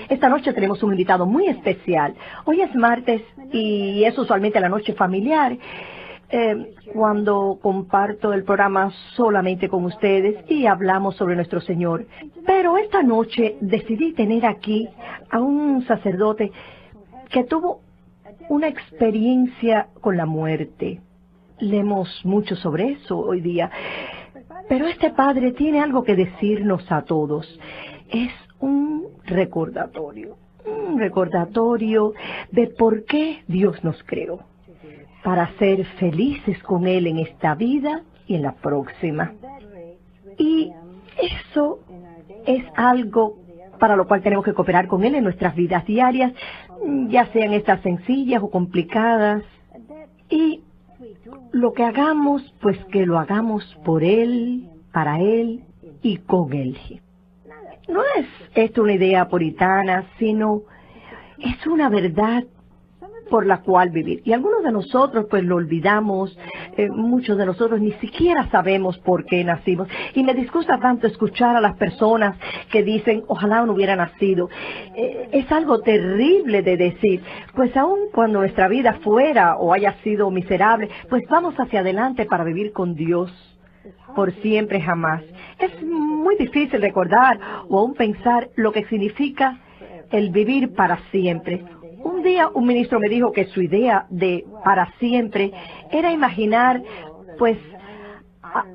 Esta noche tenemos un invitado muy especial. Hoy es martes y es usualmente la noche familiar, cuando comparto el programa solamente con ustedes y hablamos sobre nuestro Señor. Pero esta noche decidí tener aquí a un sacerdote que tuvo una experiencia con la muerte. Leemos mucho sobre eso hoy día. Pero este padre tiene algo que decirnos a todos. Es un recordatorio de por qué Dios nos creó, para ser felices con Él en esta vida y en la próxima. Y eso es algo para lo cual tenemos que cooperar con Él en nuestras vidas diarias, ya sean estas sencillas o complicadas. Y lo que hagamos, pues que lo hagamos por Él, para Él y con Él. No es esto una idea puritana, sino es una verdad por la cual vivir. Y algunos de nosotros pues lo olvidamos, muchos de nosotros ni siquiera sabemos por qué nacimos. Y me disgusta tanto escuchar a las personas que dicen, ojalá no hubiera nacido. Es algo terrible de decir, pues aun cuando nuestra vida fuera o haya sido miserable, pues vamos hacia adelante para vivir con Dios por siempre jamás. Es muy difícil recordar o aún pensar lo que significa el vivir para siempre. Un día un ministro me dijo que su idea de para siempre era imaginar pues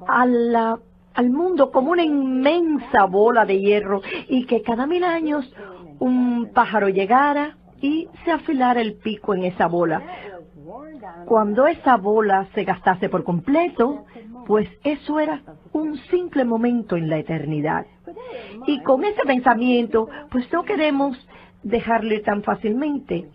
al mundo como una inmensa bola de hierro y que cada 1000 años un pájaro llegara y se afilara el pico en esa bola. Cuando esa bola se gastase por completo, pues eso era un simple momento en la eternidad. Y con ese pensamiento, pues no queremos dejarlo ir tan fácilmente,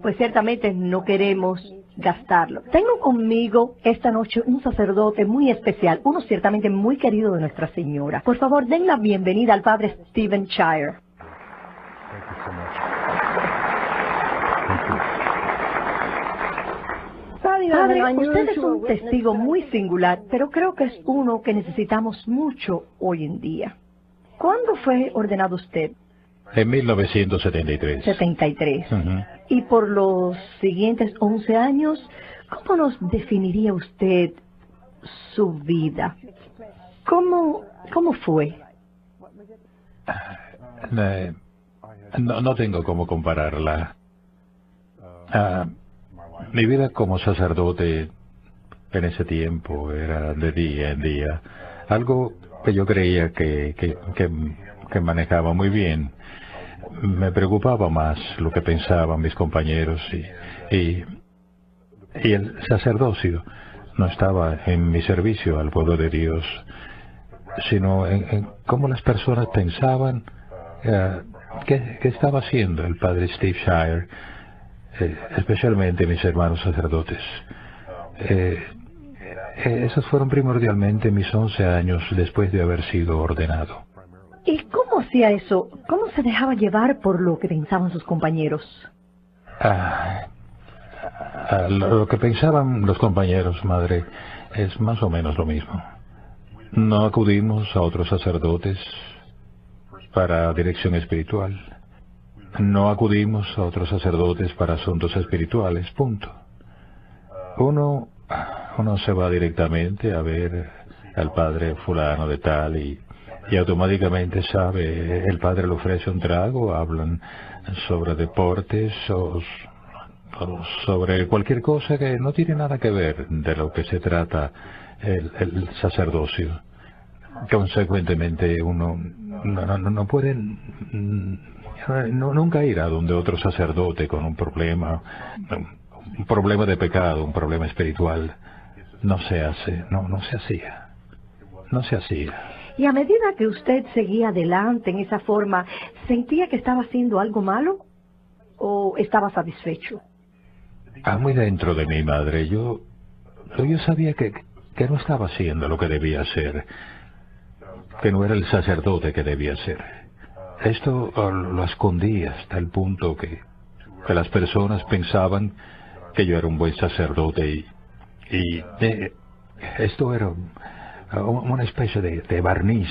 pues ciertamente no queremos gastarlo. Tengo conmigo esta noche un sacerdote muy especial, uno ciertamente muy querido de Nuestra Señora. Por favor, den la bienvenida al padre Stephen Shire. Padre, usted es un testigo muy singular, pero creo que es uno que necesitamos mucho hoy en día. ¿Cuándo fue ordenado usted? En 1973. 73. Y por los siguientes 11 años, ¿cómo nos definiría usted su vida? ¿Cómo fue? No tengo cómo compararla. Mi vida como sacerdote en ese tiempo era de día en día. Algo que yo creía que manejaba muy bien. Me preocupaba más lo que pensaban mis compañeros y el sacerdocio no estaba en mi servicio al pueblo de Dios, sino en cómo las personas pensaban qué estaba haciendo el padre Steve Shire, especialmente mis hermanos sacerdotes. Esos fueron primordialmente mis 11 años después de haber sido ordenado. ¿Y cómo hacía eso? ¿Cómo se dejaba llevar por lo que pensaban sus compañeros? Lo que pensaban los compañeros, madre, es más o menos lo mismo. No acudimos a otros sacerdotes para dirección espiritual. No acudimos a otros sacerdotes para asuntos espirituales, punto. Uno se va directamente a ver al padre fulano de tal y automáticamente sabe, el padre le ofrece un trago, hablan sobre deportes o sobre cualquier cosa que no tiene nada que ver de lo que se trata el sacerdocio. Consecuentemente uno no puede nunca ir a donde otro sacerdote con un problema de pecado, un problema espiritual. No se hacía. Y a medida que usted seguía adelante en esa forma, ¿sentía que estaba haciendo algo malo o estaba satisfecho? Muy dentro de mi madre, yo sabía que no estaba haciendo lo que debía hacer, que no era el sacerdote que debía ser. Esto lo escondí hasta el punto que las personas pensaban que yo era un buen sacerdote y esto era una especie de barniz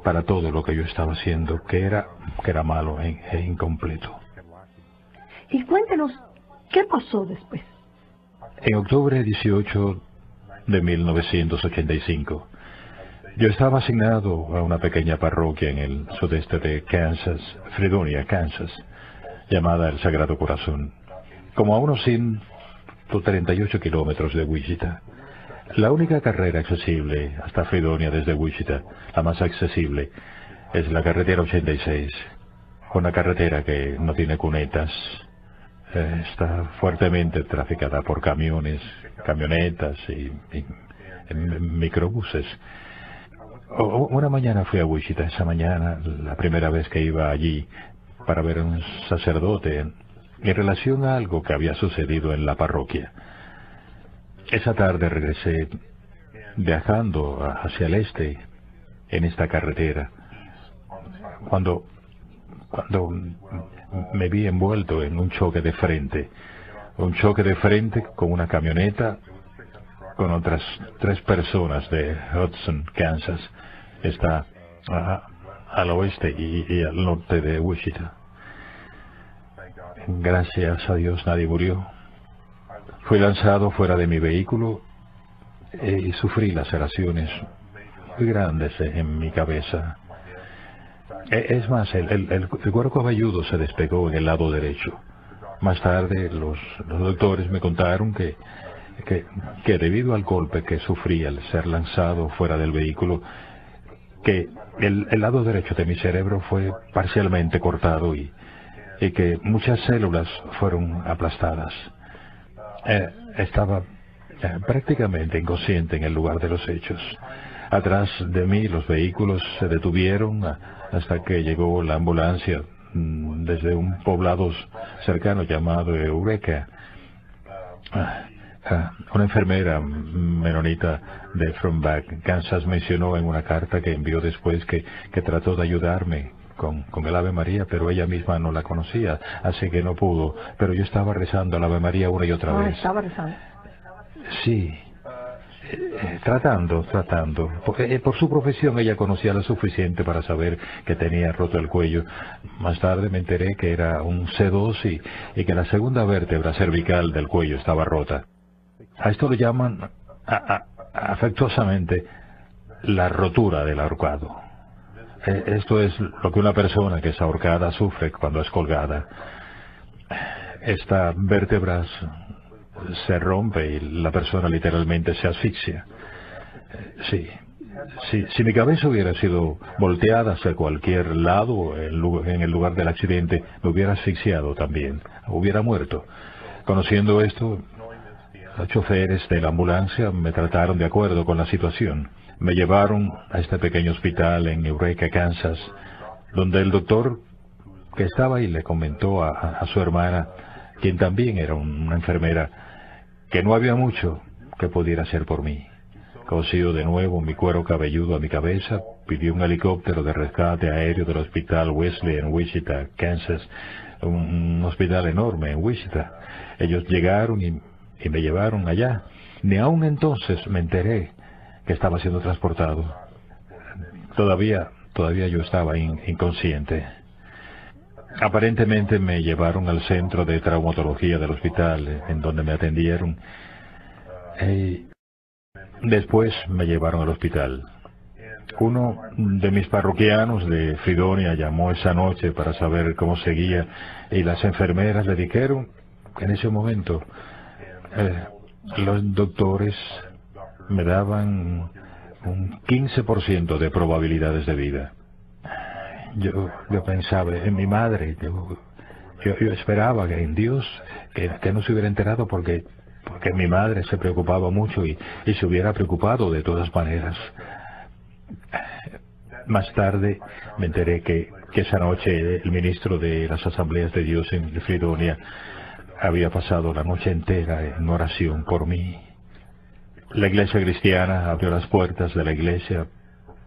para todo lo que yo estaba haciendo, que era malo e incompleto. Y cuéntenos, ¿qué pasó después? En octubre 18 de 1985, yo estaba asignado a una pequeña parroquia en el sudeste de Kansas, Fredonia, Kansas, llamada el Sagrado Corazón, como a unos 138 kilómetros de Wichita. La única carrera accesible hasta Fredonia desde Wichita, la más accesible, es la carretera 86, una carretera que no tiene cunetas, está fuertemente traficada por camiones, camionetas y microbuses. Una mañana fui a Wichita, esa mañana, la primera vez que iba allí para ver a un sacerdote en relación a algo que había sucedido en la parroquia. Esa tarde regresé viajando hacia el este en esta carretera, cuando me vi envuelto en un choque de frente con una camioneta con otras 3 personas de Hudson, Kansas. Está al oeste y al norte de Wichita. Gracias a Dios nadie murió. Fui lanzado fuera de mi vehículo y sufrí laceraciones muy grandes en mi cabeza. Es más, el cuero cabelludo se despegó en el lado derecho. Más tarde los doctores me contaron que debido al golpe que sufrí al ser lanzado fuera del vehículo, que el lado derecho de mi cerebro fue parcialmente cortado y que muchas células fueron aplastadas. Estaba prácticamente inconsciente en el lugar de los hechos. Atrás de mí los vehículos se detuvieron hasta que llegó la ambulancia desde un poblado cercano llamado Eureka. Una enfermera menonita de Frombach, Kansas, mencionó en una carta que envió después que trató de ayudarme con el Ave María, pero ella misma no la conocía, así que no pudo. Pero yo estaba rezando el Ave María una y otra vez. Estaba rezando. Sí, tratando. Por su profesión ella conocía lo suficiente para saber que tenía roto el cuello. Más tarde me enteré que era un C2 y que la segunda vértebra cervical del cuello estaba rota. A esto le llaman afectuosamente la rotura del ahorcado. Esto es lo que una persona que es ahorcada sufre cuando es colgada. Esta vértebra se rompe y la persona literalmente se asfixia. Si mi cabeza hubiera sido volteada hacia cualquier lado en el lugar del accidente, me hubiera asfixiado también, hubiera muerto. Conociendo esto, los choferes de la ambulancia me trataron de acuerdo con la situación. Me llevaron a este pequeño hospital en Eureka, Kansas, donde el doctor que estaba ahí le comentó a su hermana, quien también era una enfermera, que no había mucho que pudiera hacer por mí. Cosió de nuevo mi cuero cabelludo a mi cabeza, pidió un helicóptero de rescate aéreo del hospital Wesley en Wichita, Kansas, un hospital enorme en Wichita. Ellos llegaron y me llevaron allá. Ni aún entonces me enteré que estaba siendo transportado. Todavía yo estaba inconsciente. Aparentemente me llevaron al centro de traumatología del hospital, en donde me atendieron. Después me llevaron al hospital. Uno de mis parroquianos de Fredonia llamó esa noche para saber cómo seguía, y las enfermeras le dijeron que en ese momento los doctores me daban un 15% de probabilidades de vida. Yo pensaba en mi madre, yo esperaba que en Dios que no se hubiera enterado porque mi madre se preocupaba mucho y se hubiera preocupado de todas maneras. Más tarde me enteré que esa noche el ministro de las Asambleas de Dios en Fredonia había pasado la noche entera en oración por mí. La iglesia cristiana abrió las puertas de la iglesia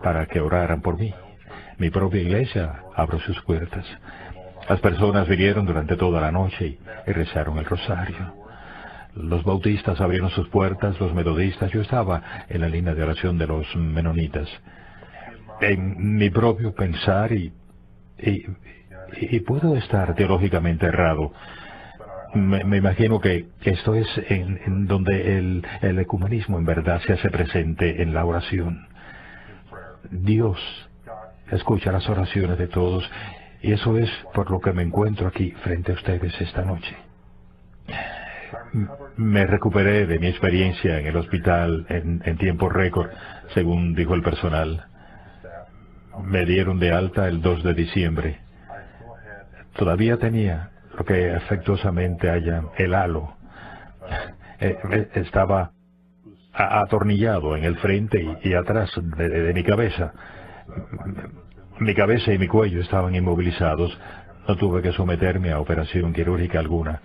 para que oraran por mí. Mi propia iglesia abrió sus puertas. Las personas vinieron durante toda la noche y rezaron el rosario. Los bautistas abrieron sus puertas, los metodistas. Yo estaba en la línea de oración de los menonitas. en mi propio pensar y puedo estar teológicamente errado. Me imagino que esto es en donde el ecumenismo en verdad se hace presente en la oración. Dios escucha las oraciones de todos y eso es por lo que me encuentro aquí frente a ustedes esta noche. Me recuperé de mi experiencia en el hospital en tiempo récord, según dijo el personal. Me dieron de alta el 2 de diciembre. Todavía tenía lo que afectuosamente haya el halo. Estaba atornillado en el frente y atrás de mi cabeza. Mi cabeza y mi cuello estaban inmovilizados. No tuve que someterme a operación quirúrgica alguna.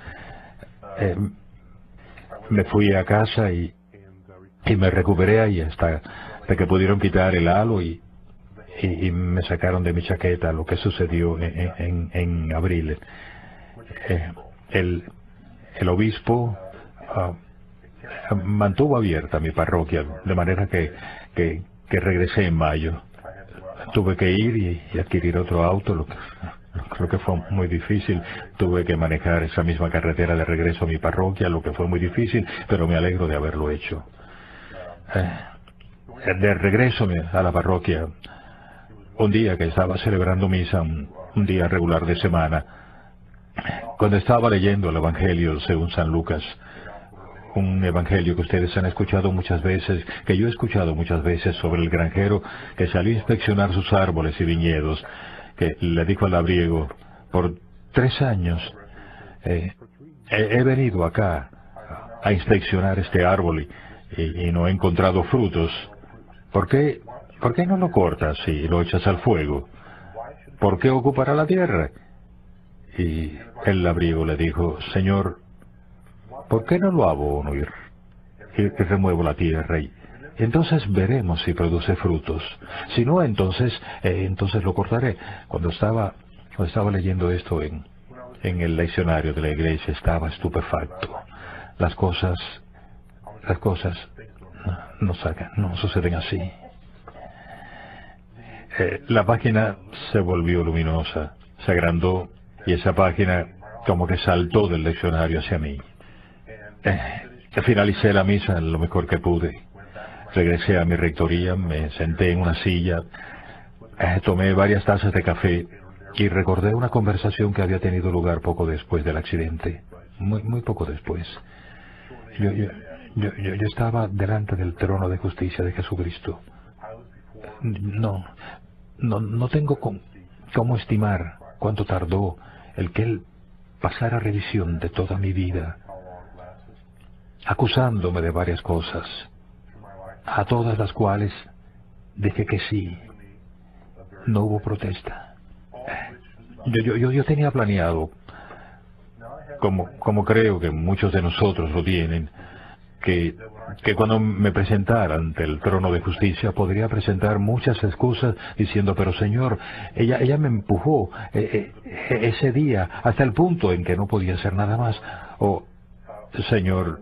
Me fui a casa y me recuperé ahí hasta que pudieron quitar el halo y me sacaron de mi chaqueta lo que sucedió en abril. El obispo mantuvo abierta mi parroquia, de manera que regresé en mayo. Tuve que ir y adquirir otro auto, lo que fue muy difícil. Tuve que manejar esa misma carretera de regreso a mi parroquia, lo que fue muy difícil, pero me alegro de haberlo hecho. De regreso a la parroquia, un día que estaba celebrando misa, un día regular de semana, cuando estaba leyendo el Evangelio según San Lucas, un evangelio que ustedes han escuchado muchas veces, que yo he escuchado muchas veces, sobre el granjero que salió a inspeccionar sus árboles y viñedos, que le dijo al labriego: por 3 años he venido acá a inspeccionar este árbol y no he encontrado frutos. ¿Por qué no lo cortas y lo echas al fuego? ¿Por qué ocupará la tierra? Y el labriego le dijo: Señor, ¿por qué no lo abono y remuevo la tierra? Y entonces veremos si produce frutos. Si no, entonces lo cortaré. Cuando estaba leyendo esto en el leccionario de la iglesia, estaba estupefacto. Las cosas no suceden así. La página se volvió luminosa, se agrandó, y esa página como que saltó del leccionario hacia mí. Finalicé la misa lo mejor que pude. Regresé a mi rectoría, me senté en una silla, tomé varias tazas de café y recordé una conversación que había tenido lugar poco después del accidente. Muy poco después. Yo estaba delante del trono de justicia de Jesucristo. No tengo cómo estimar cuánto tardó el que Él pasara revisión de toda mi vida, acusándome de varias cosas, a todas las cuales dije que sí. No hubo protesta. Yo tenía planeado, como creo que muchos de nosotros lo tienen, que cuando me presentara ante el trono de justicia podría presentar muchas excusas diciendo: pero Señor, ella me empujó ese día hasta el punto en que no podía hacer nada más. O Señor,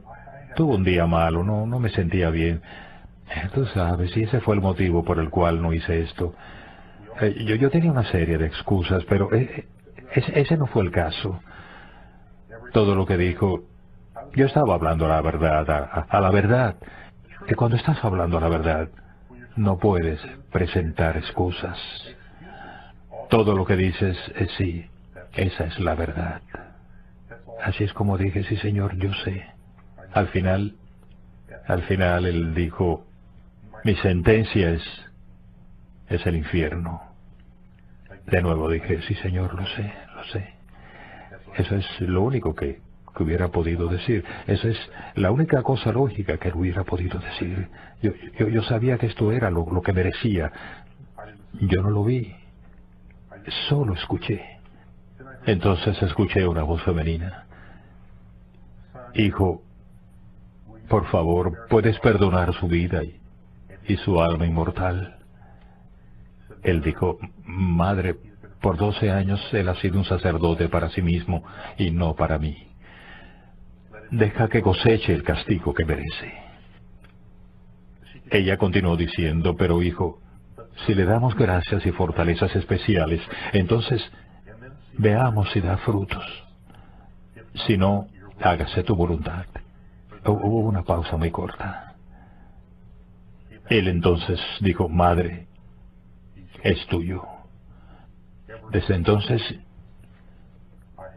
tuve un día malo, no me sentía bien. Tú sabes, y ese fue el motivo por el cual no hice esto. Yo tenía una serie de excusas, pero ese no fue el caso. Todo lo que dijo, yo estaba hablando a la verdad, a la verdad. Que cuando estás hablando a la verdad, no puedes presentar excusas. Todo lo que dices es sí, esa es la verdad. Así es como dije: sí, Señor, yo sé. Al final Él dijo: mi sentencia es el infierno. De nuevo dije: sí, Señor, lo sé. Eso es lo único que hubiera podido decir. Esa es la única cosa lógica que él hubiera podido decir. Yo sabía que esto era lo que merecía. Yo no lo vi, solo escuché. Entonces escuché una voz femenina: hijo, por favor, ¿puedes perdonar su vida y su alma inmortal? Él dijo: madre, por 12 años él ha sido un sacerdote para sí mismo y no para mí. Deja que coseche el castigo que merece. Ella continuó diciendo: pero hijo, Si le damos gracias y fortalezas especiales, entonces veamos si da frutos. Si no, hágase tu voluntad. Hubo una pausa muy corta. Él entonces dijo, Madre, es tuyo. Desde entonces,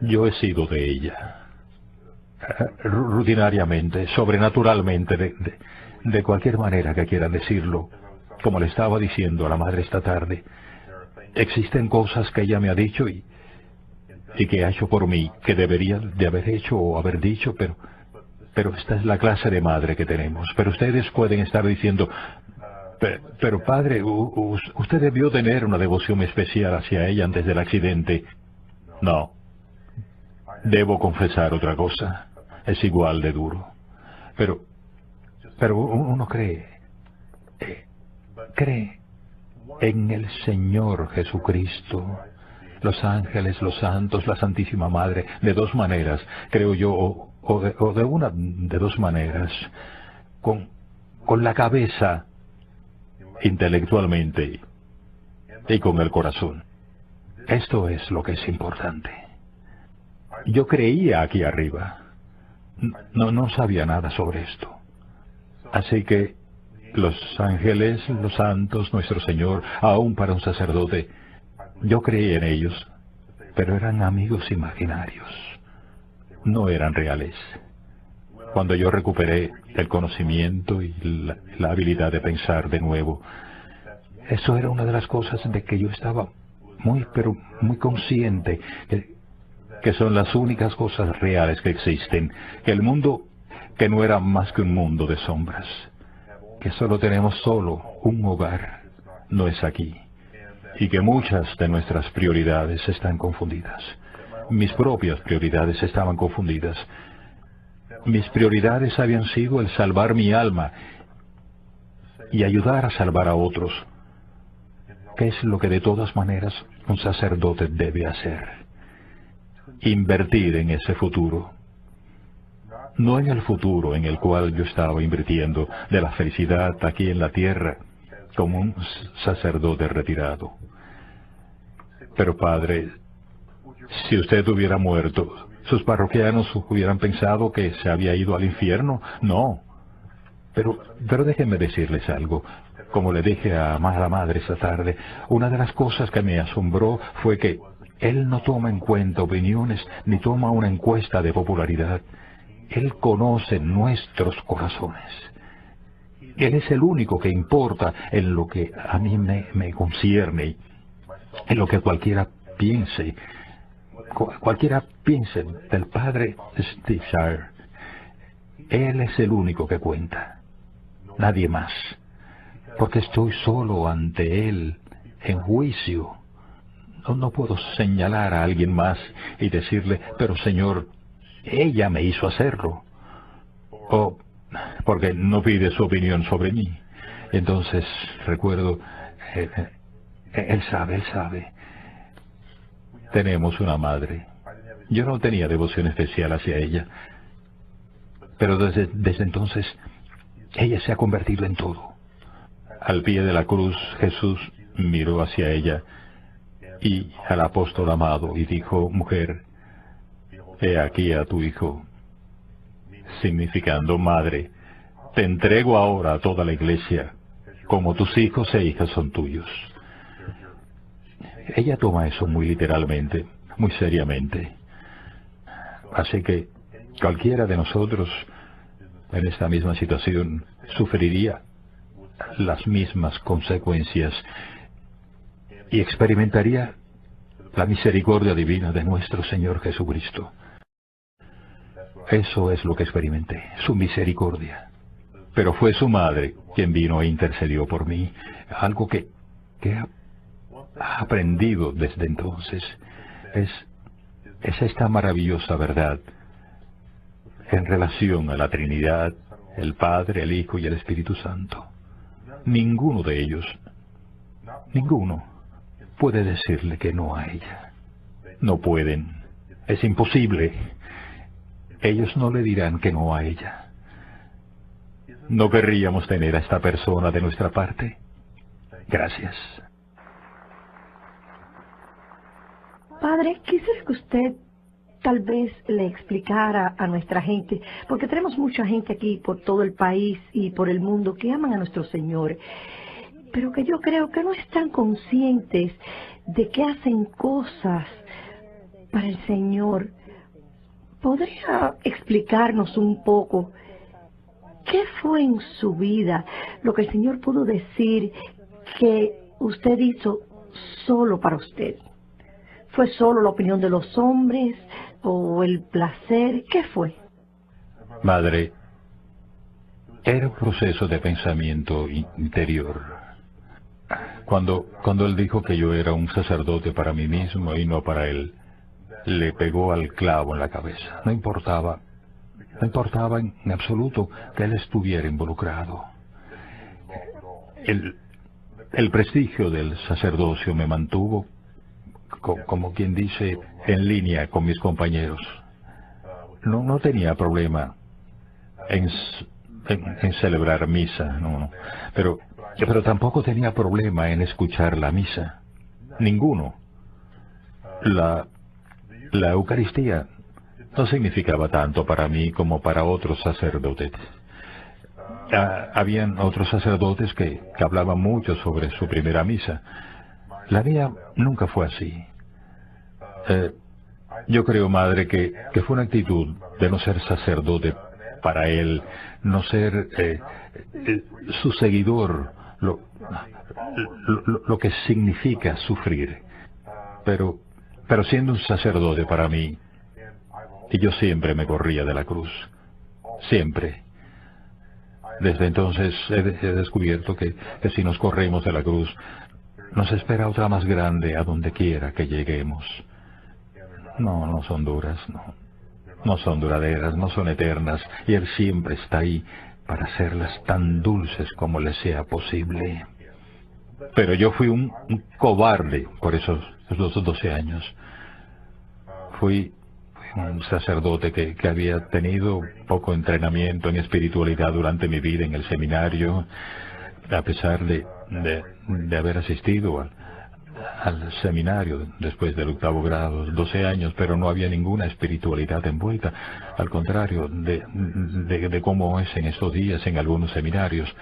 yo he sido de ella. Rutinariamente, sobrenaturalmente, de cualquier manera que quieran decirlo, como le estaba diciendo a la madre esta tarde, existen cosas que ella me ha dicho y que ha hecho por mí, que debería de haber hecho o haber dicho, pero esta es la clase de madre que tenemos. Pero ustedes pueden estar diciendo, pero padre, usted debió tener una devoción especial hacia ella antes del accidente. No. Debo confesar otra cosa. Es igual de duro. Pero uno cree en el Señor Jesucristo, los ángeles, los santos, la Santísima Madre, de dos maneras, creo yo, o de una de dos maneras, con la cabeza intelectualmente y con el corazón. Esto es lo que es importante. Yo creía aquí arriba. No sabía nada sobre esto. Así que los ángeles, los santos, nuestro Señor, aún para un sacerdote, yo creí en ellos, pero eran amigos imaginarios. No eran reales. Cuando yo recuperé el conocimiento y la habilidad de pensar de nuevo, eso era una de las cosas de que yo estaba pero muy consciente, que son las únicas cosas reales que existen, que el mundo, que no era más que un mundo de sombras, que solo tenemos un hogar, no es aquí, y que muchas de nuestras prioridades están confundidas. Mis propias prioridades estaban confundidas. Mis prioridades habían sido el salvar mi alma y ayudar a salvar a otros, que es lo que de todas maneras un sacerdote debe hacer. Invertir en ese futuro. No en el futuro en el cual yo estaba invirtiendo de la felicidad aquí en la tierra como un sacerdote retirado. Pero padre, si usted hubiera muerto, ¿sus parroquianos hubieran pensado que se había ido al infierno? No. Pero déjenme decirles algo. Como le dije a la madre esta tarde, una de las cosas que me asombró fue que él no toma en cuenta opiniones ni toma una encuesta de popularidad. Él conoce nuestros corazones. Él es el único que importa en lo que a mí me concierne, en lo que cualquiera piense del padre Steve Shire. Él es el único que cuenta, nadie más, porque estoy solo ante él en juicio. No puedo señalar a alguien más y decirle, pero Señor, ella me hizo hacerlo. O porque no pide su opinión sobre mí. Entonces, recuerdo, él sabe. Tenemos una madre. Yo no tenía devoción especial hacia ella. Pero desde entonces, ella se ha convertido en todo. Al pie de la cruz, Jesús miró hacia ella y al apóstol amado y dijo, mujer, he aquí a tu hijo, significando madre, te entrego ahora a toda la iglesia, como tus hijos e hijas son tuyos. Ella toma eso muy literalmente, muy seriamente. Así que cualquiera de nosotros en esta misma situación sufriría las mismas consecuencias y experimentaría la misericordia divina de nuestro Señor Jesucristo. Eso es lo que experimenté, su misericordia. Pero fue su madre quien vino e intercedió por mí, algo que ha aprendido desde entonces. Es esta maravillosa verdad en relación a la Trinidad, el Padre, el Hijo y el Espíritu Santo. Ninguno de ellos, ninguno, puede decirle que no a ella. No pueden. Es imposible. Ellos no le dirán que no a ella. ¿No querríamos tener a esta persona de nuestra parte? Gracias. Padre, quisiera que usted tal vez le explicara a nuestra gente, porque tenemos mucha gente aquí por todo el país y por el mundo que aman a nuestro Señor, pero que yo creo que no están conscientes de que hacen cosas para el Señor. ¿Podría explicarnos un poco qué fue en su vida lo que el Señor pudo decir que usted hizo solo para usted? ¿Fue solo la opinión de los hombres o el placer? ¿Qué fue? Madre, era un proceso de pensamiento interior. Cuando Él dijo que yo era un sacerdote para mí mismo y no para Él, le pegó al clavo en la cabeza. No importaba en absoluto que Él estuviera involucrado. El prestigio del sacerdocio me mantuvo, como quien dice, en línea con mis compañeros. No tenía problema en celebrar misa, no. Pero tampoco tenía problema en escuchar la misa. Ninguno. La Eucaristía no significaba tanto para mí como para otros sacerdotes. Habían otros sacerdotes que hablaban mucho sobre su primera misa. La mía nunca fue así. Yo creo, Madre, que fue una actitud de no ser sacerdote para Él, no ser su seguidor, lo que significa sufrir. Pero siendo un sacerdote para mí, y yo siempre me corría de la cruz, siempre. Desde entonces he descubierto que si nos corremos de la cruz, nos espera otra más grande a donde quiera que lleguemos. No son duras, no son duraderas, no son eternas, y Él siempre está ahí para hacerlas tan dulces como le sea posible. Pero yo fui un cobarde por esos 12 años. Fui un sacerdote que había tenido poco entrenamiento en espiritualidad durante mi vida en el seminario, a pesar de haber asistido al seminario después del 8º grado, 12 años, pero no había ninguna espiritualidad envuelta, al contrario de cómo es en estos días en algunos seminarios.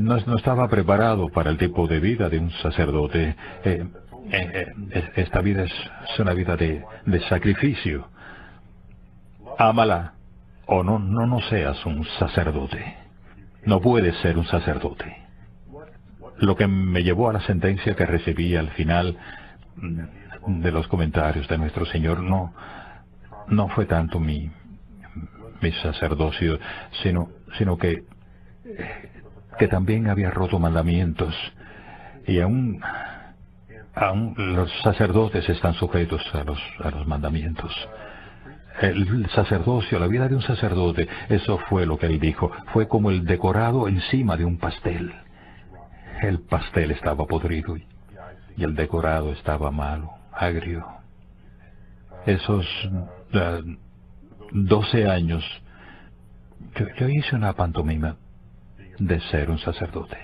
No estaba preparado para el tipo de vida de un sacerdote. Esta vida es una vida de sacrificio. Ámala o no seas un sacerdote. No puedes ser un sacerdote. Lo que me llevó a la sentencia que recibí al final de los comentarios de nuestro Señor no fue tanto mi sacerdocio, sino que también había roto mandamientos, y aún los sacerdotes están sujetos a los mandamientos. El sacerdocio, la vida de un sacerdote, eso fue lo que él dijo, fue como el decorado encima de un pastel. El pastel estaba podrido y el decorado estaba malo, agrio. Esos 12 años, yo hice una pantomima de ser un sacerdote.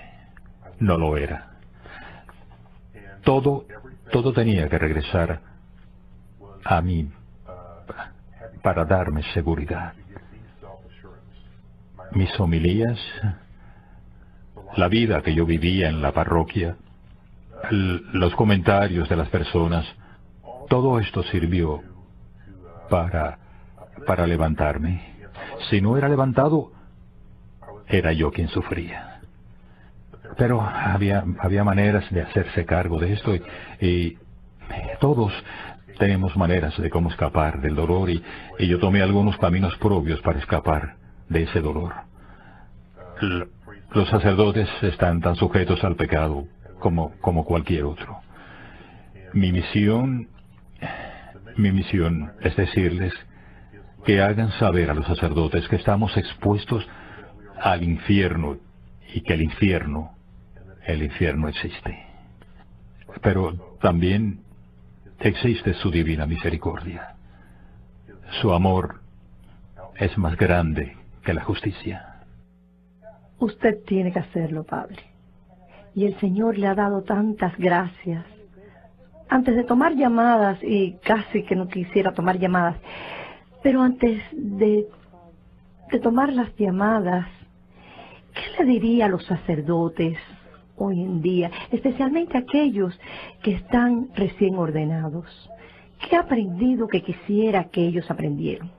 No lo era. Todo tenía que regresar a mí para darme seguridad. Mis homilías, la vida que yo vivía en la parroquia, los comentarios de las personas, todo esto sirvió para levantarme. Si no era levantado, era yo quien sufría. Pero había maneras de hacerse cargo de esto, y todos tenemos maneras de cómo escapar del dolor, y yo tomé algunos caminos propios para escapar de ese dolor. Los sacerdotes están tan sujetos al pecado como cualquier otro. Mi misión es decirles que hagan saber a los sacerdotes que estamos expuestos al infierno, y que el infierno existe. Pero también existe su divina misericordia. Su amor es más grande que la justicia. Usted tiene que hacerlo, Padre. y el Señor le ha dado tantas gracias. Antes de tomar llamadas, y casi que no quisiera tomar llamadas, pero antes de tomar las llamadas, ¿qué le diría a los sacerdotes hoy en día, especialmente aquellos que están recién ordenados? ¿Qué ha aprendido que quisiera que ellos aprendieran?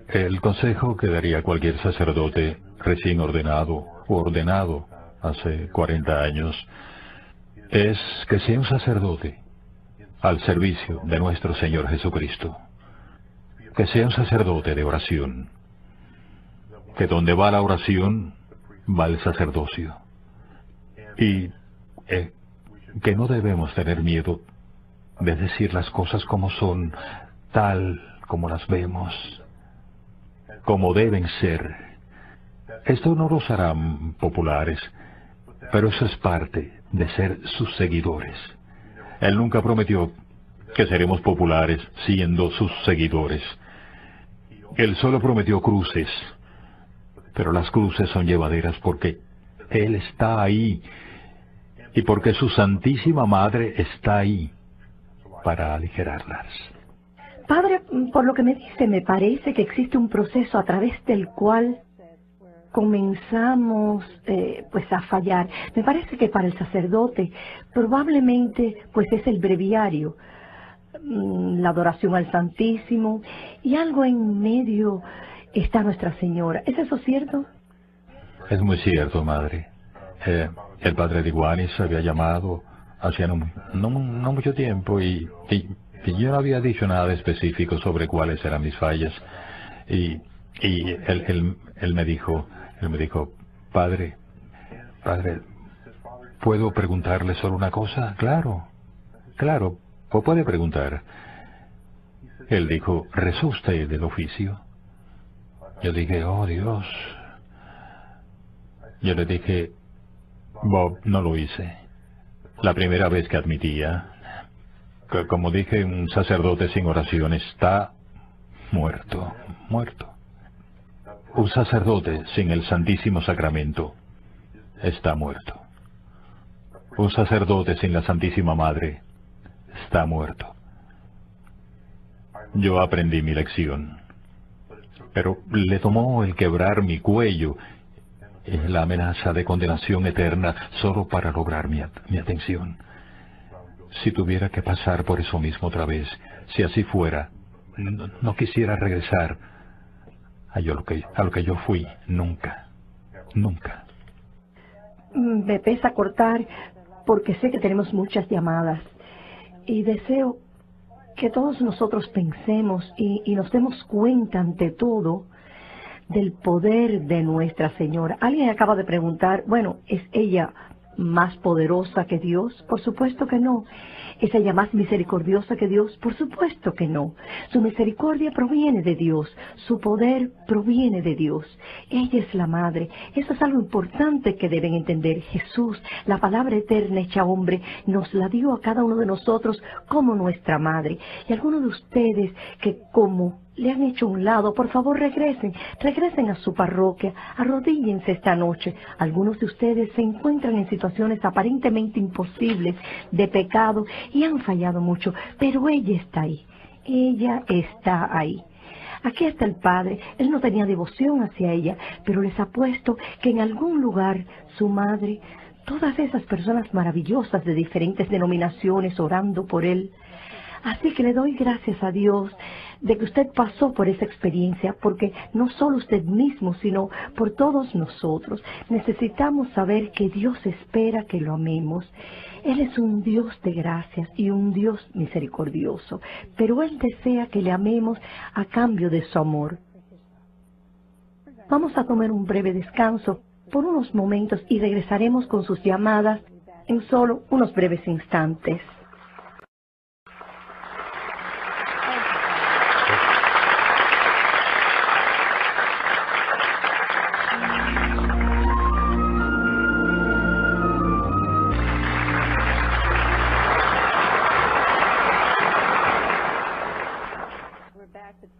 El consejo que daría cualquier sacerdote recién ordenado o ordenado hace 40 años es que sea un sacerdote al servicio de nuestro Señor Jesucristo, que sea un sacerdote de oración, que donde va la oración va el sacerdocio, y que no debemos tener miedo de decir las cosas como son, tal como las vemos, como deben ser. Esto no los hará populares, pero eso es parte de ser sus seguidores. Él nunca prometió que seremos populares siendo sus seguidores. Él solo prometió cruces, pero las cruces son llevaderas porque Él está ahí y porque su Santísima Madre está ahí para aligerarlas. Padre, por lo que me dice, me parece que existe un proceso a través del cual comenzamos pues a fallar. Me parece que para el sacerdote probablemente pues es el breviario, la adoración al Santísimo, y algo en medio está Nuestra Señora. ¿Es eso cierto? Es muy cierto, madre. El padre de Iguanis había llamado hacía no mucho tiempo y yo no había dicho nada específico sobre cuáles eran mis fallas, y él me dijo, padre, ¿puedo preguntarle solo una cosa? Claro, puede preguntar. Él dijo, ¿rezó usted del oficio? Yo dije, oh Dios. Yo le dije, Bob, no lo hice. La primera vez que admitía que, como dije, un sacerdote sin oración está muerto. Un sacerdote sin el Santísimo Sacramento está muerto. Un sacerdote sin la Santísima Madre está muerto. Yo aprendí mi lección, pero le tomó el quebrar mi cuello y la amenaza de condenación eterna solo para lograr mi atención. Si tuviera que pasar por eso mismo otra vez, si así fuera, no quisiera regresar a lo que yo fui, nunca. Me pesa cortar porque sé que tenemos muchas llamadas y deseo que todos nosotros pensemos y nos demos cuenta ante todo del poder de Nuestra Señora. Alguien acaba de preguntar, bueno, ¿es ella más poderosa que Dios? Por supuesto que no. ¿Es ella más misericordiosa que Dios? Por supuesto que no. Su misericordia proviene de Dios, su poder proviene de Dios. Ella es la Madre. Eso es algo importante que deben entender. Jesús, la palabra eterna hecha hombre, nos la dio a cada uno de nosotros como nuestra Madre. Y algunos de ustedes que como le han hecho un lado, por favor regresen a su parroquia, arrodíllense esta noche. Algunos de ustedes se encuentran en situaciones aparentemente imposibles de pecado y han fallado mucho, pero ella está ahí. Aquí está el Padre. Él no tenía devoción hacia ella, pero les apuesto que en algún lugar su madre, todas esas personas maravillosas de diferentes denominaciones orando por él. Así que le doy gracias a Dios de que usted pasó por esa experiencia, porque no solo usted mismo, sino por todos nosotros. Necesitamos saber que Dios espera que lo amemos. Él es un Dios de gracias y un Dios misericordioso, pero Él desea que le amemos a cambio de su amor. Vamos a tomar un breve descanso por unos momentos y regresaremos con sus llamadas en solo unos breves instantes.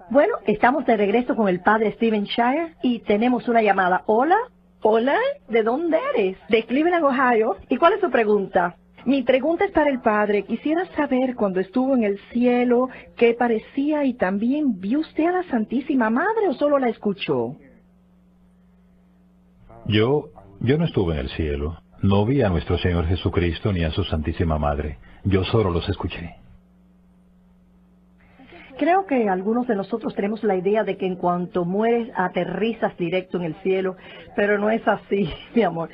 Bueno, estamos de regreso con el padre Stephen Shire y tenemos una llamada. Hola. Hola, ¿de dónde eres? De Cleveland, Ohio. ¿Y cuál es su pregunta? Mi pregunta es para el padre. Quisiera saber cuando estuvo en el cielo qué parecía y también ¿vio usted a la Santísima Madre o solo la escuchó? Yo no estuve en el cielo. No vi a nuestro Señor Jesucristo ni a su Santísima Madre. Yo solo los escuché. Creo que algunos de nosotros tenemos la idea de que en cuanto mueres aterrizas directo en el cielo, pero no es así, mi amor.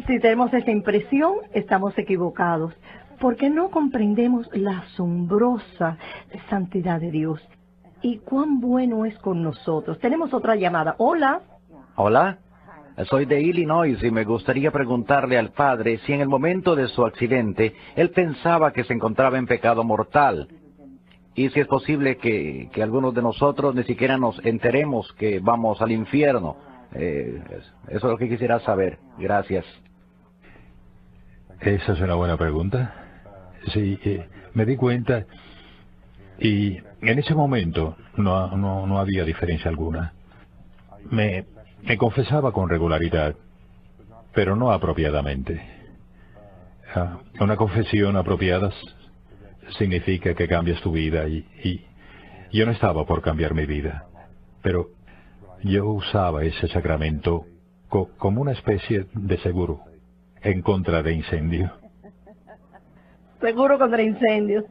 Si tenemos esa impresión, estamos equivocados, porque no comprendemos la asombrosa santidad de Dios y cuán bueno es con nosotros. Tenemos otra llamada. Hola. Hola, soy de Illinois y me gustaría preguntarle al padre si en el momento de su accidente él pensaba que se encontraba en pecado mortal y si es posible que algunos de nosotros ni siquiera nos enteremos que vamos al infierno. Eso es lo que quisiera saber. Gracias. Esa es una buena pregunta. Sí, me di cuenta y en ese momento no había diferencia alguna. Me confesaba con regularidad, pero no apropiadamente. Una confesión apropiada significa que cambias tu vida y yo no estaba por cambiar mi vida, pero yo usaba ese sacramento como una especie de seguro en contra de incendio. Seguro contra incendios.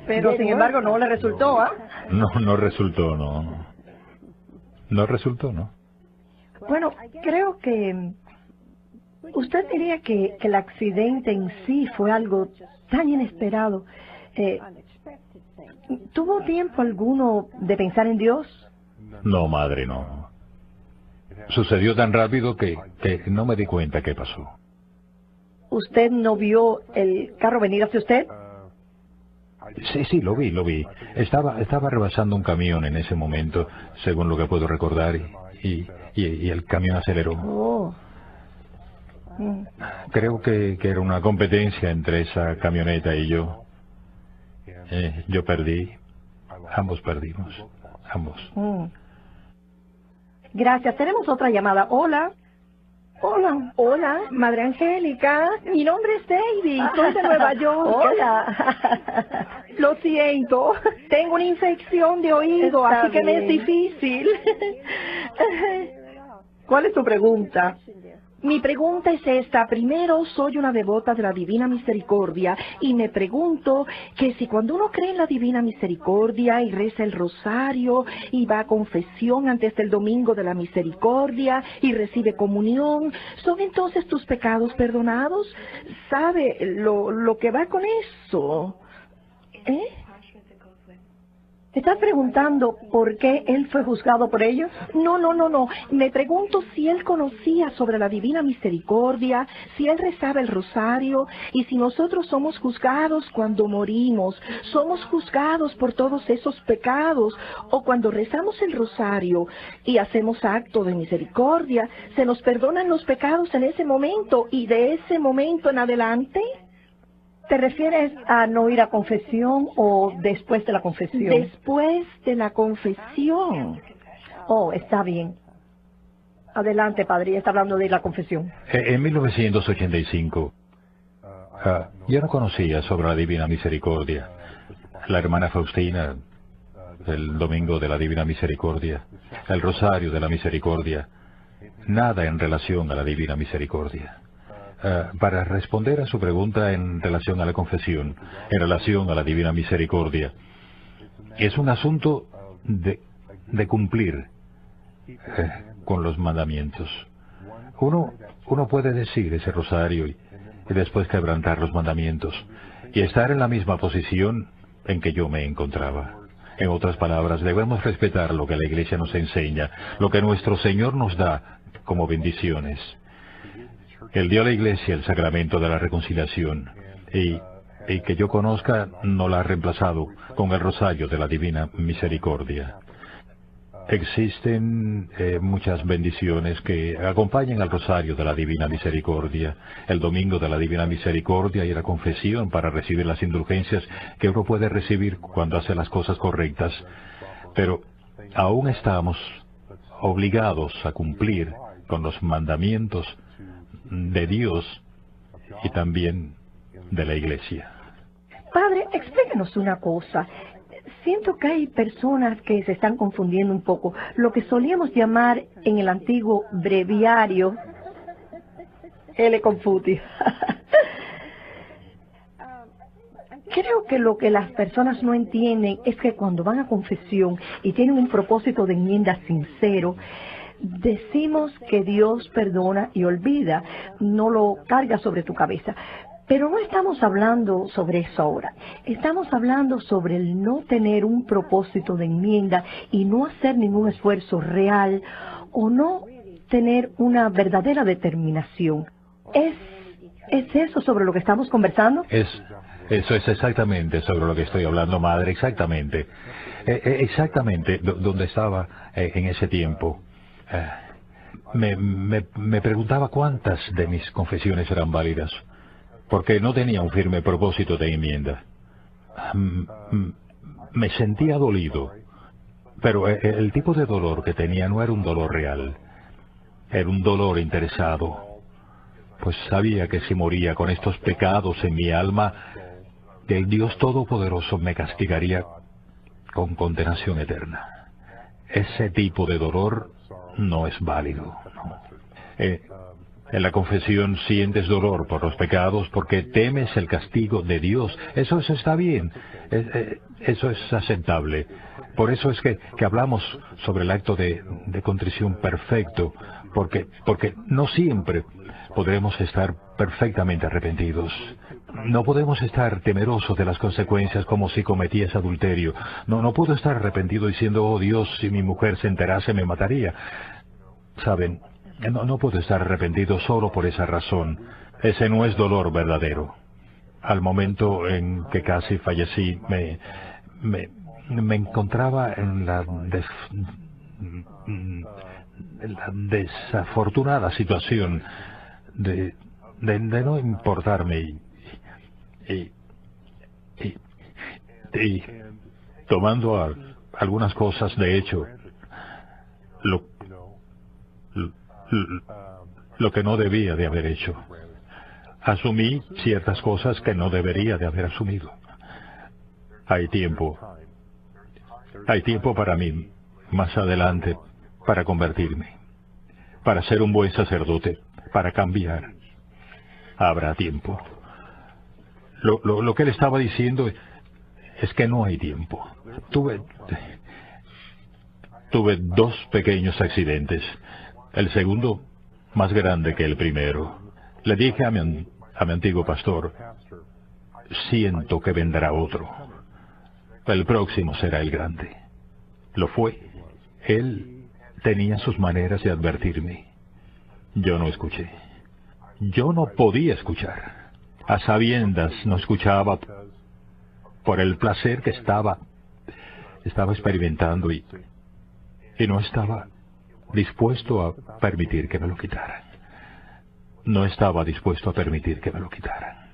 Pero sin embargo no le resultó, ¿ah? No resultó, no. No resultó, ¿no? Bueno, creo que usted diría que el accidente en sí fue algo tan inesperado. ¿Tuvo tiempo alguno de pensar en Dios? No, madre, no. Sucedió tan rápido que no me di cuenta qué pasó. ¿Usted no vio el carro venir hacia usted? Sí, lo vi. Estaba rebasando un camión en ese momento, según lo que puedo recordar, y el camión aceleró. Oh. Creo que era una competencia entre esa camioneta y yo. Yo perdí. Ambos perdimos. Ambos. Gracias. Tenemos otra llamada. Hola. Hola, Madre Angélica. Mi nombre es David, soy de Nueva York. Hola. Lo siento, tengo una infección de oído, Está así que me es bien. difícil. ¿Cuál es tu pregunta? Mi pregunta es esta. Primero, soy una devota de la Divina Misericordia y me pregunto que si cuando uno cree en la Divina Misericordia y reza el rosario y va a confesión antes del Domingo de la Misericordia y recibe comunión, ¿son entonces tus pecados perdonados? ¿Sabe lo que va con eso? ¿Estás preguntando por qué él fue juzgado por ellos? No. Me pregunto si él conocía sobre la Divina Misericordia, si él rezaba el rosario, y si nosotros somos juzgados cuando morimos, somos juzgados por todos esos pecados, o cuando rezamos el rosario y hacemos acto de misericordia, se nos perdonan los pecados en ese momento, y de ese momento en adelante. ¿Te refieres a no ir a confesión o después de la confesión? Después de la confesión. Oh, está bien. Adelante, padre, ya está hablando de la confesión. En 1985, yo no conocía sobre la Divina Misericordia. La hermana Faustina, el Domingo de la Divina Misericordia, el Rosario de la Misericordia, nada en relación a la Divina Misericordia. Para responder a su pregunta en relación a la confesión, en relación a la Divina Misericordia, es un asunto de cumplir con los mandamientos. Uno puede decir ese rosario y después quebrantar los mandamientos y estar en la misma posición en que yo me encontraba. En otras palabras, debemos respetar lo que la Iglesia nos enseña, lo que nuestro Señor nos da como bendiciones. Él dio a la Iglesia el sacramento de la reconciliación y que yo conozca no la ha reemplazado con el rosario de la Divina Misericordia. Existen muchas bendiciones que acompañan al rosario de la Divina Misericordia, el Domingo de la Divina Misericordia y la confesión para recibir las indulgencias que uno puede recibir cuando hace las cosas correctas. Pero aún estamos obligados a cumplir con los mandamientos de Dios y también de la Iglesia. Padre, explíquenos una cosa. Siento que hay personas que se están confundiendo un poco. Lo que solíamos llamar en el antiguo breviario L. Confuti. Creo que lo que las personas no entienden es que cuando van a confesión y tienen un propósito de enmienda sincero, decimos que Dios perdona y olvida, no lo carga sobre tu cabeza. Pero no estamos hablando sobre eso ahora. Estamos hablando sobre el no tener un propósito de enmienda y no hacer ningún esfuerzo real o no tener una verdadera determinación. ¿Es eso sobre lo que estamos conversando? Eso es exactamente sobre lo que estoy hablando, madre, exactamente. Exactamente donde estaba en ese tiempo. Me preguntaba cuántas de mis confesiones eran válidas, porque no tenía un firme propósito de enmienda. Me sentía dolido, pero el tipo de dolor que tenía no era un dolor real, era un dolor interesado, pues sabía que si moría con estos pecados en mi alma, el Dios Todopoderoso me castigaría con condenación eterna. Ese tipo de dolor no es válido, no. En la confesión sientes dolor por los pecados porque temes el castigo de Dios. Eso está bien, eso es aceptable. Por eso es que hablamos sobre el acto de contrición perfecto, porque no siempre podremos estar perfectamente arrepentidos. No podemos estar temerosos de las consecuencias como si cometiese adulterio. No puedo estar arrepentido diciendo, oh Dios, si mi mujer se enterase me mataría. Saben, no puedo estar arrepentido solo por esa razón. Ese no es dolor verdadero. Al momento en que casi fallecí, me encontraba en la desafortunada situación de no importarme y tomando algunas cosas, de hecho, lo que no debía de haber hecho. Asumí ciertas cosas que no debería de haber asumido. Hay tiempo para mí, más adelante, para convertirme, para ser un buen sacerdote, para cambiar. Habrá tiempo. Lo que él estaba diciendo es que no hay tiempo. Tuve 2 pequeños accidentes. El segundo, más grande que el primero. Le dije a mi antiguo pastor, siento que vendrá otro. El próximo será el grande. Lo fue. Él tenía sus maneras de advertirme. Yo no escuché. Yo no podía escuchar. A sabiendas no escuchaba por el placer que estaba experimentando y no estaba dispuesto a permitir que me lo quitaran. No estaba dispuesto a permitir que me lo quitaran.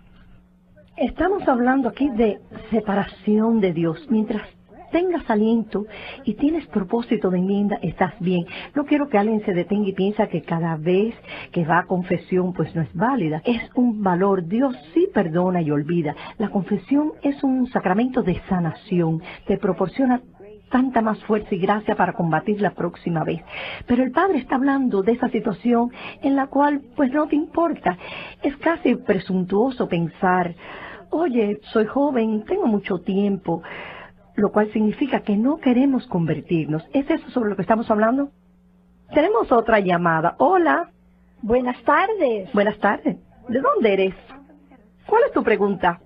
Estamos hablando aquí de separación de Dios. Mientras tengas aliento y tienes propósito de enmienda, estás bien. No quiero que alguien se detenga y piensa que cada vez que va a confesión pues no es válida. Es un valor. Dios sí perdona y olvida. La confesión es un sacramento de sanación. Te proporciona tanta más fuerza y gracia para combatir la próxima vez. Pero el Padre está hablando de esa situación en la cual pues no te importa. Es casi presuntuoso pensar, oye, soy joven, tengo mucho tiempo, lo cual significa que no queremos convertirnos. ¿Es eso sobre lo que estamos hablando? Tenemos otra llamada. Hola. Buenas tardes. Buenas tardes. ¿De dónde eres? ¿Cuál es tu pregunta?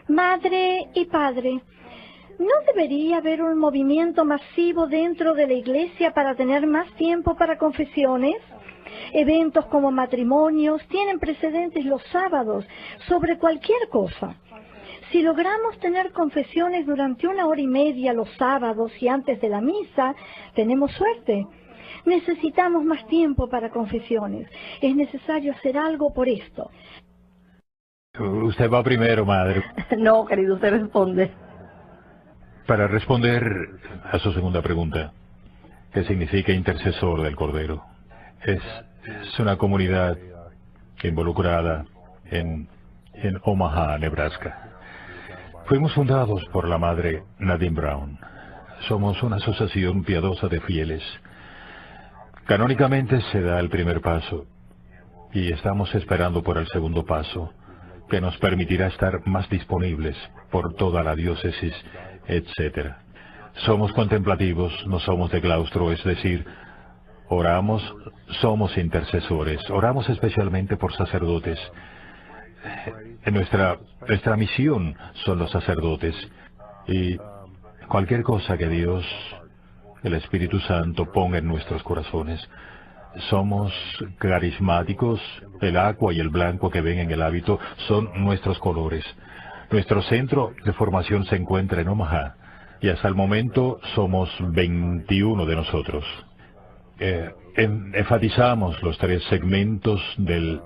Madre y padre, ¿no debería haber un movimiento masivo dentro de la iglesia para tener más tiempo para confesiones? Eventos como matrimonios tienen precedentes los sábados sobre cualquier cosa. Si logramos tener confesiones durante 1 hora y media los sábados y antes de la misa, tenemos suerte. Necesitamos más tiempo para confesiones. Es necesario hacer algo por esto. Usted va primero, madre. No, querido, usted responde. Para responder a su segunda pregunta, que significa intercesor del Cordero. Es una comunidad involucrada en Omaha, Nebraska. Fuimos fundados por la madre Nadine Brown. Somos una asociación piadosa de fieles. Canónicamente se da el primer paso y estamos esperando por el segundo paso, que nos permitirá estar más disponibles por toda la diócesis, etc. Somos contemplativos, no somos de claustro, es decir, oramos, somos intercesores, oramos especialmente por sacerdotes. Nuestra misión son los sacerdotes, y cualquier cosa que Dios, el Espíritu Santo, ponga en nuestros corazones. Somos carismáticos, el aqua y el blanco que ven en el hábito son nuestros colores. Nuestro centro de formación se encuentra en Omaha, y hasta el momento somos 21 de nosotros. Enfatizamos los 3 segmentos del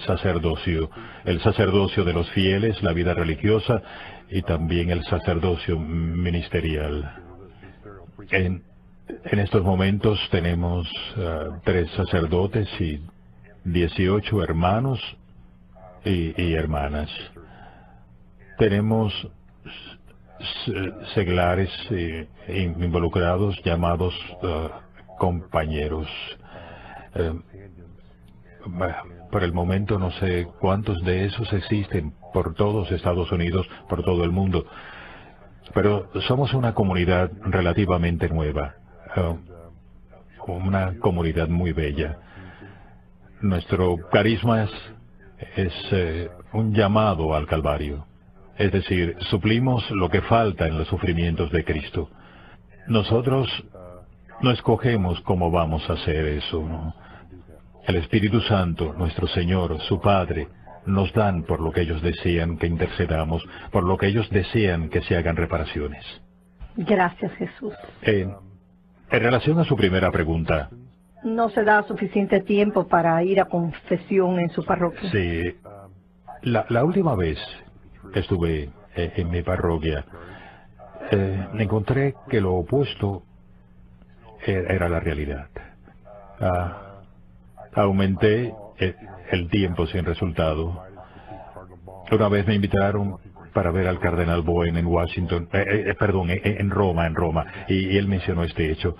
sacerdocio: el sacerdocio de los fieles, la vida religiosa, y también el sacerdocio ministerial. En estos momentos tenemos 3 sacerdotes y 18 hermanos y hermanas. Tenemos seglares involucrados llamados compañeros. Por el momento no sé cuántos de esos existen por todos Estados Unidos, por todo el mundo, pero somos una comunidad relativamente nueva, una comunidad muy bella. Nuestro carisma es un llamado al Calvario, es decir, suplimos lo que falta en los sufrimientos de Cristo. Nosotros no escogemos cómo vamos a hacer eso, ¿no? El Espíritu Santo, nuestro Señor, su Padre, nos dan por lo que ellos desean que intercedamos, por lo que ellos desean que se hagan reparaciones. Gracias, Jesús. En relación a su primera pregunta. ¿No se da suficiente tiempo para ir a confesión en su parroquia? Sí. La última vez que estuve en mi parroquia, encontré que lo opuesto era la realidad. Aumenté el tiempo sin resultado. Una vez me invitaron para ver al cardenal Bowen en Washington, en Roma, y él mencionó este hecho.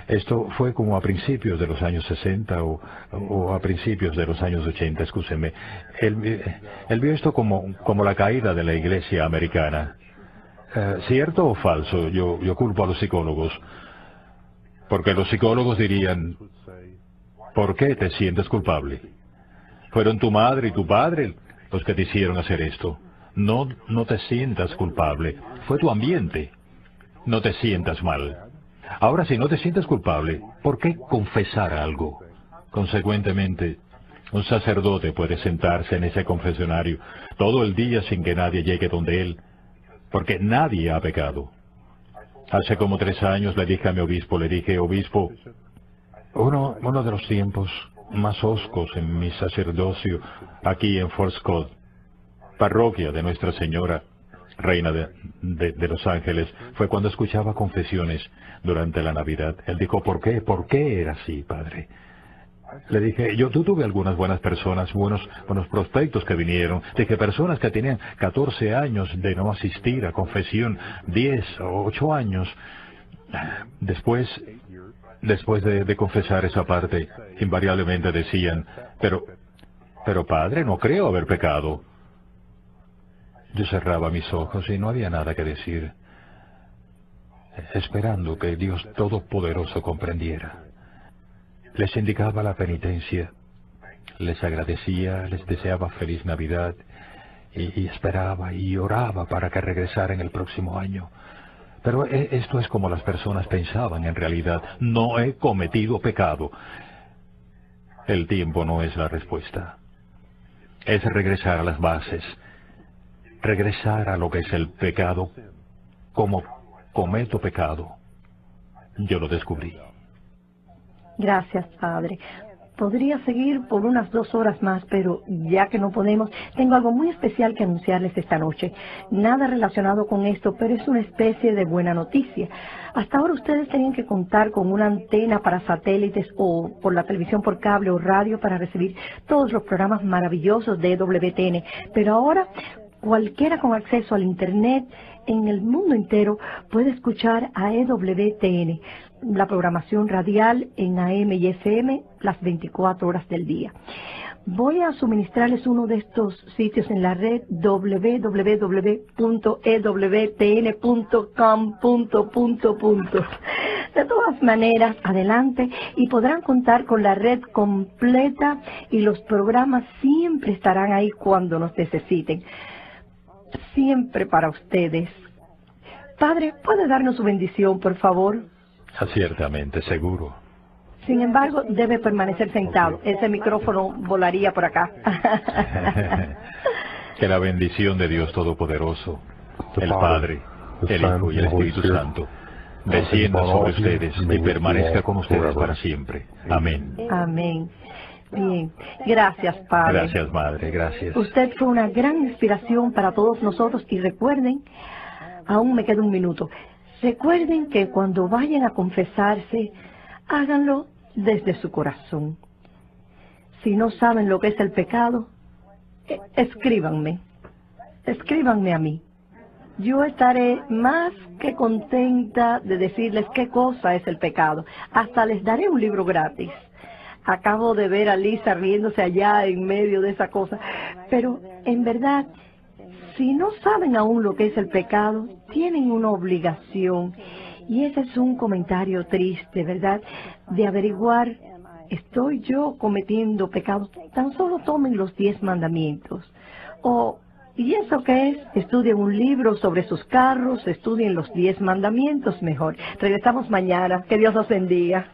Esto fue como a principios de los años 60 o a principios de los años 80, escúcheme. Él vio esto como la caída de la iglesia americana. ¿Cierto o falso? Yo culpo a los psicólogos, porque los psicólogos dirían: ¿por qué te sientes culpable? Fueron tu madre y tu padre los que te hicieron hacer esto. No te sientas culpable. Fue tu ambiente. No te sientas mal. Ahora, si no te sientes culpable, ¿por qué confesar algo? Consecuentemente, un sacerdote puede sentarse en ese confesionario todo el día sin que nadie llegue donde él, porque nadie ha pecado. Hace como 3 años le dije a mi obispo, obispo, uno de los tiempos más hoscos en mi sacerdocio aquí en Fort Scott, parroquia de Nuestra Señora, Reina de Los Ángeles, fue cuando escuchaba confesiones durante la Navidad. Él dijo: ¿por qué? ¿Por qué era así, padre? Le dije, yo tuve algunas buenas personas, buenos prospectos que vinieron. Dije, personas que tenían 14 años de no asistir a confesión, 10 o 8 años. Después de confesar esa parte, invariablemente decían, pero padre, no creo haber pecado. Yo cerraba mis ojos y no había nada que decir, esperando que Dios Todopoderoso comprendiera. Les indicaba la penitencia, les agradecía, les deseaba feliz Navidad y esperaba y oraba para que regresaran el próximo año. Pero esto es como las personas pensaban en realidad. No he cometido pecado. El tiempo no es la respuesta. Es regresar a las bases. Regresar a lo que es el pecado. Como cometo pecado. Yo lo descubrí. Gracias, Padre. Podría seguir por unas 2 horas más, pero ya que no podemos, tengo algo muy especial que anunciarles esta noche. Nada relacionado con esto, pero es una especie de buena noticia. Hasta ahora ustedes tenían que contar con una antena para satélites o por la televisión por cable o radio para recibir todos los programas maravillosos de EWTN. Pero ahora cualquiera con acceso al Internet en el mundo entero puede escuchar a EWTN, la programación radial en AM y FM las 24 horas del día. Voy a suministrarles uno de estos sitios en la red www.ewtn.com. De todas maneras, adelante y podrán contar con la red completa y los programas siempre estarán ahí cuando nos necesiten. Siempre para ustedes. Padre, ¿puede darnos su bendición, por favor? Ciertamente, seguro. Sin embargo, debe permanecer sentado. Ese micrófono volaría por acá. Que la bendición de Dios Todopoderoso, el Padre, el Hijo y el Espíritu Santo, descienda sobre ustedes y permanezca con ustedes para siempre. Amén. Amén. Bien. Gracias, Padre. Gracias, Madre. Gracias. Usted fue una gran inspiración para todos nosotros y recuerden, aún me queda un minuto, recuerden que cuando vayan a confesarse, háganlo desde su corazón. Si no saben lo que es el pecado, escríbanme a mí. Yo estaré más que contenta de decirles qué cosa es el pecado. Hasta les daré un libro gratis. Acabo de ver a Lisa riéndose allá en medio de esa cosa. Pero, en verdad, si no saben aún lo que es el pecado, tienen una obligación. Y ese es un comentario triste, ¿verdad? De averiguar, ¿estoy yo cometiendo pecados? Tan solo tomen los 10 mandamientos. ¿Y eso qué es? Estudien un libro sobre sus carros, estudien los 10 mandamientos mejor. Regresamos mañana. Que Dios los bendiga.